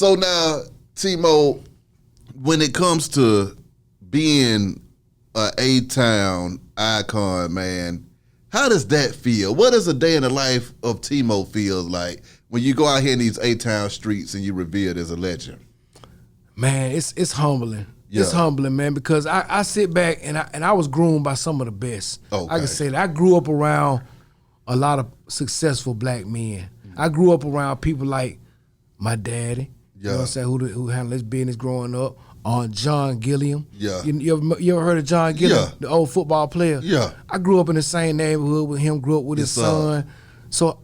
So now, Timo, when it comes to being a A-Town icon, man, how does that feel? What does a day in the life of Timo feel like when you go out here in these A-Town streets and you revered as a legend? Man, it's humbling. Yeah. It's humbling, man, because I sit back and I was groomed by some of the best. Okay. I can say that. I grew up around a lot of successful black men. I grew up around people like my daddy, you know what I'm saying, who handled his business growing up. John Gilliam. Yeah. You ever heard of John Gilliam, Yeah. the old football player? Yeah. I grew up in the same neighborhood with him, grew up with his son. So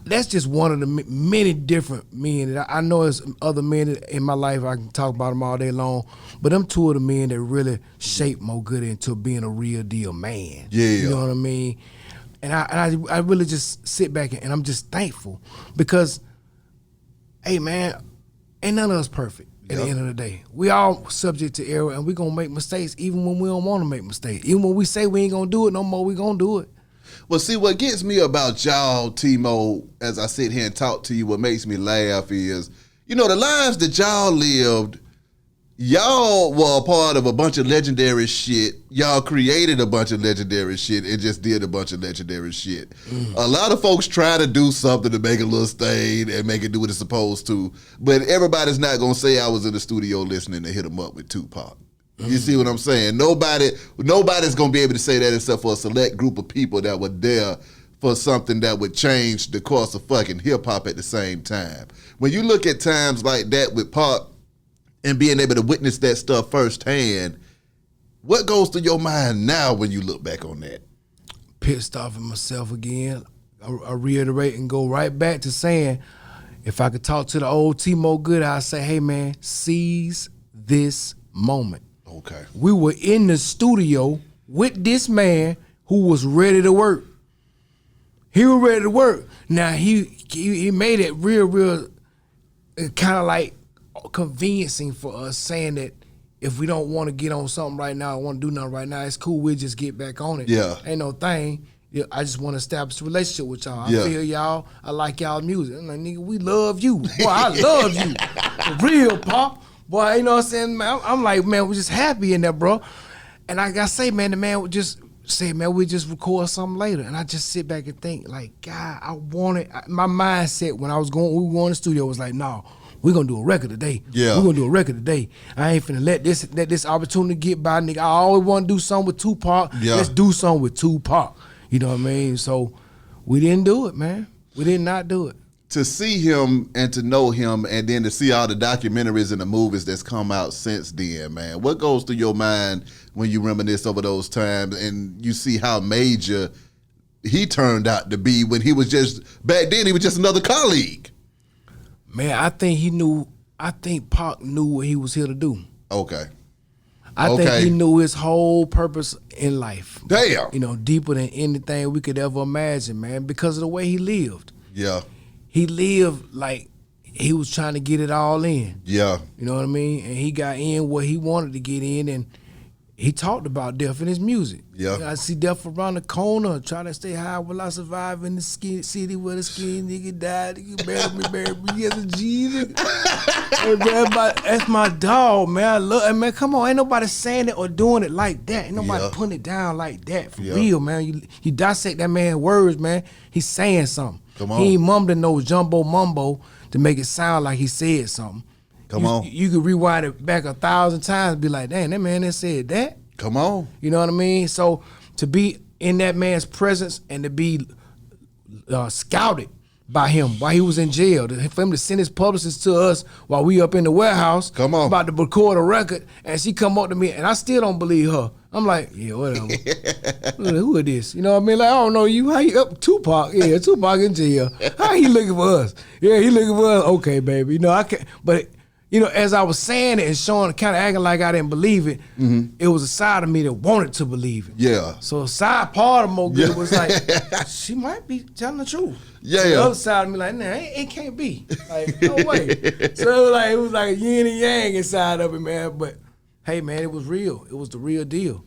that's just one of the many different men that I know there's other men in my life. I can talk about them all day long, but them two of the men that really shaped Mo Goodie into being a real deal man. Yeah. You know what I mean? And I really just sit back and I'm just thankful because, hey man, ain't none of us perfect. At the end of the day, we all subject to error, and we gonna make mistakes even when we don't want to make mistakes. Even when we say we ain't gonna do it no more, we gonna do it. Well, see, what gets me about y'all, Timo, as I sit here and talk to you, what makes me laugh is, you know, the lives that y'all lived, y'all were a part of a bunch of legendary shit. Y'all created a bunch of legendary shit and just did a bunch of legendary shit. A lot of folks try to do something to make a little stain and make it do what it's supposed to, but everybody's not going to say I was in the studio listening to Hit 'Em Up with Tupac. You see what I'm saying? Nobody's going to be able to say that except for a select group of people that were there for something that would change the course of fucking hip-hop at the same time. When you look at times like that with Pac and being able to witness that stuff firsthand, what goes through your mind now when you look back on that? Pissed off at myself again. I reiterate and go right back to saying, if I could talk to the old Timo Goodie, I'd say, hey man, seize this moment. Okay. We were in the studio with this man who was ready to work. He was ready to work. Now he made it real kind of like conveniencing for us, saying that if we don't want to get on something right now, I want to do nothing right now, it's cool, we'll just get back on it. Yeah. Ain't no thing. Yeah, I just want to establish a relationship with y'all. I Yeah. feel y'all. I like y'all music. I'm like, nigga, we love you. Boy, I love you. For real, Pop. Boy, you know what I'm saying? Man, I'm like, man, we're just happy in there, bro. And I gotta say, man, the man would just say, man, we just record something later. And I just sit back and think, like, God, I want it. My mindset when we were going to the studio was like, no, we're gonna do a record today. Yeah. We're gonna do a record today. I ain't finna let this opportunity get by, nigga. I always want to do something with Tupac. Yeah. Let's do something with Tupac. You know what I mean? So we didn't do it, man. We did not do it. To see him and to know him and then to see all the documentaries and the movies that's come out since then, man, what goes through your mind when you reminisce over those times and you see how major he turned out to be when he was just, back then he was just another colleague? Man, I think Pac knew what he was here to do. Okay. I think he knew his whole purpose in life. Damn. You know, deeper than anything we could ever imagine, man, because of the way he lived. Yeah. He lived like he was trying to get it all in. Yeah. You know what I mean? And he got in what he wanted to get in, and he talked about death in his music. Yeah. I see death around the corner, trying to stay high. Will I survive in the city where the skin nigga died? Nigga bury me as a G, nigga. Hey, man, that's my dog, man. I love it, man. Come on, ain't nobody saying it or doing it like that. Ain't nobody putting it down like that. For real, man. You dissect that man's words, man. He's saying something. Come on. He ain't mumbling no jumbo mumbo to make it sound like he said something. Come on. You could rewind it back 1,000 times and be like, damn, that man that said that. Come on. You know what I mean? So to be in that man's presence and to be scouted by him while he was in jail, for him to send his publicist to us while we up in the warehouse Come on. about to record a record, and she come up to me, and I still don't believe her. I'm like, yeah, whatever. Who is this? You know what I mean? Like, I don't know you. How you up? Tupac. Yeah, Tupac in jail. How he looking for us? Yeah, he looking for us. Okay, baby. You know, I can't, but you know, as I was saying it and showing, kind of acting like I didn't believe it, it was a side of me that wanted to believe it. Yeah. So a side part of Mo Goodie was like, she might be telling the truth. Yeah, So yeah. the other side of me like, nah, it can't be. Like, no way. So it was like a yin and yang inside of it, man. But hey, man, it was real. It was the real deal.